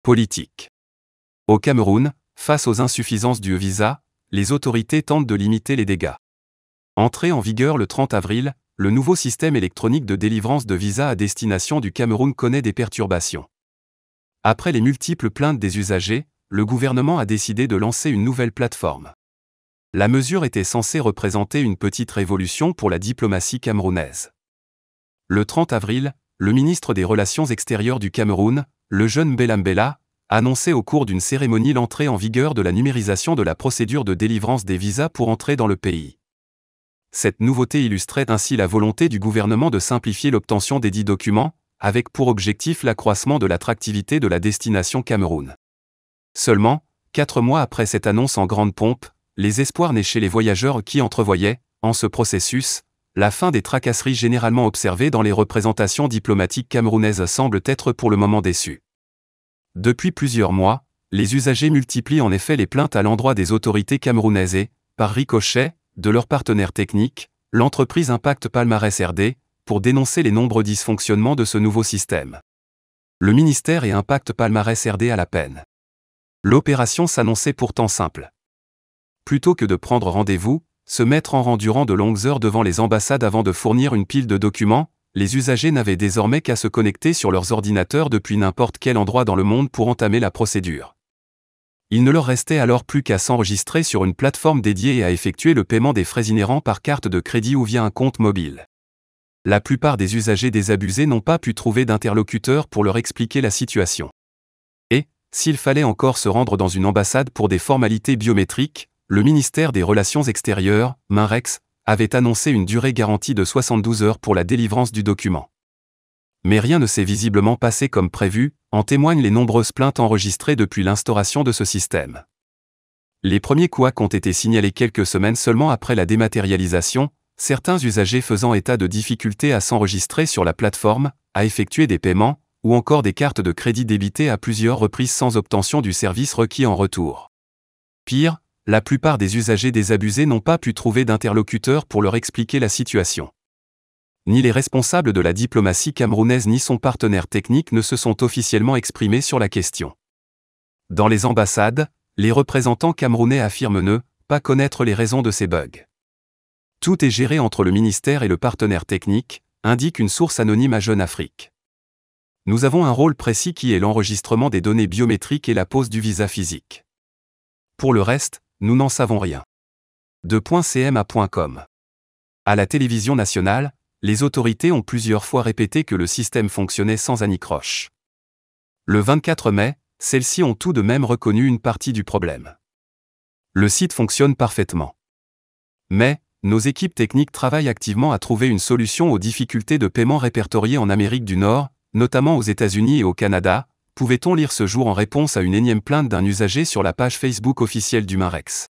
Politique. Au Cameroun, face aux insuffisances du visa, les autorités tentent de limiter les dégâts. Entré en vigueur le 30 avril, le nouveau système électronique de délivrance de visa à destination du Cameroun connaît des perturbations. Après les multiples plaintes des usagers, le gouvernement a décidé de lancer une nouvelle plateforme. La mesure était censée représenter une petite révolution pour la diplomatie camerounaise. Le 30 avril, le ministre des Relations extérieures du Cameroun, le jeune Belambela, annonçait au cours d'une cérémonie l'entrée en vigueur de la numérisation de la procédure de délivrance des visas pour entrer dans le pays. Cette nouveauté illustrait ainsi la volonté du gouvernement de simplifier l'obtention des dits documents, avec pour objectif l'accroissement de l'attractivité de la destination Cameroun. Seulement, 4 mois après cette annonce en grande pompe, les espoirs naissent chez les voyageurs qui entrevoyaient, en ce processus, la fin des tracasseries généralement observées dans les représentations diplomatiques camerounaises semblent être pour le moment déçus. Depuis plusieurs mois, les usagers multiplient en effet les plaintes à l'endroit des autorités camerounaises et, par ricochet, de leurs partenaires techniques, l'entreprise Impact Palmarès RD, pour dénoncer les nombreux dysfonctionnements de ce nouveau système. Le ministère et Impact Palmarès RD à la peine. L'opération s'annonçait pourtant simple. Plutôt que de prendre rendez-vous, se mettre en rang durant de longues heures devant les ambassades avant de fournir une pile de documents, les usagers n'avaient désormais qu'à se connecter sur leurs ordinateurs depuis n'importe quel endroit dans le monde pour entamer la procédure. Il ne leur restait alors plus qu'à s'enregistrer sur une plateforme dédiée et à effectuer le paiement des frais inhérents par carte de crédit ou via un compte mobile. La plupart des usagers désabusés n'ont pas pu trouver d'interlocuteur pour leur expliquer la situation. Et, s'il fallait encore se rendre dans une ambassade pour des formalités biométriques, le ministère des Relations extérieures, MINREX, avait annoncé une durée garantie de 72 heures pour la délivrance du document. Mais rien ne s'est visiblement passé comme prévu, en témoignent les nombreuses plaintes enregistrées depuis l'instauration de ce système. Les premiers couacs ont été signalés quelques semaines seulement après la dématérialisation, certains usagers faisant état de difficultés à s'enregistrer sur la plateforme, à effectuer des paiements, ou encore des cartes de crédit débitées à plusieurs reprises sans obtention du service requis en retour. Pire, la plupart des usagers désabusés n'ont pas pu trouver d'interlocuteur pour leur expliquer la situation. Ni les responsables de la diplomatie camerounaise ni son partenaire technique ne se sont officiellement exprimés sur la question. Dans les ambassades, les représentants camerounais affirment ne pas connaître les raisons de ces bugs. Tout est géré entre le ministère et le partenaire technique, indique une source anonyme à Jeune Afrique. Nous avons un rôle précis qui est l'enregistrement des données biométriques et la pose du visa physique. Pour le reste, nous n'en savons rien. .cma.com. À la télévision nationale, les autorités ont plusieurs fois répété que le système fonctionnait sans anicroche. Le 24 mai, celles-ci ont tout de même reconnu une partie du problème. Le site fonctionne parfaitement. Mais, nos équipes techniques travaillent activement à trouver une solution aux difficultés de paiement répertoriées en Amérique du Nord, notamment aux États-Unis et au Canada, pouvait-on lire ce jour en réponse à une énième plainte d'un usager sur la page Facebook officielle du MINREX.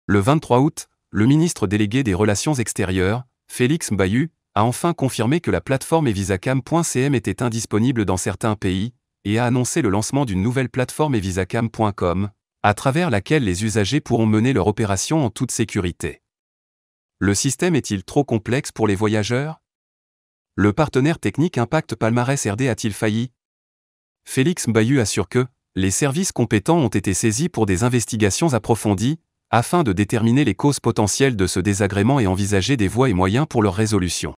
Le 23 août, le ministre délégué des Relations extérieures, Félix Mbayu, a enfin confirmé que la plateforme evisacam.cm était indisponible dans certains pays, et a annoncé le lancement d'une nouvelle plateforme evisacam.com, à travers laquelle les usagers pourront mener leur opération en toute sécurité. Le système est-il trop complexe pour les voyageurs? Le partenaire technique Impact Palmarès RD a-t-il failli? Félix Mbayu assure que les services compétents ont été saisis pour des investigations approfondies, afin de déterminer les causes potentielles de ce désagrément et envisager des voies et moyens pour leur résolution.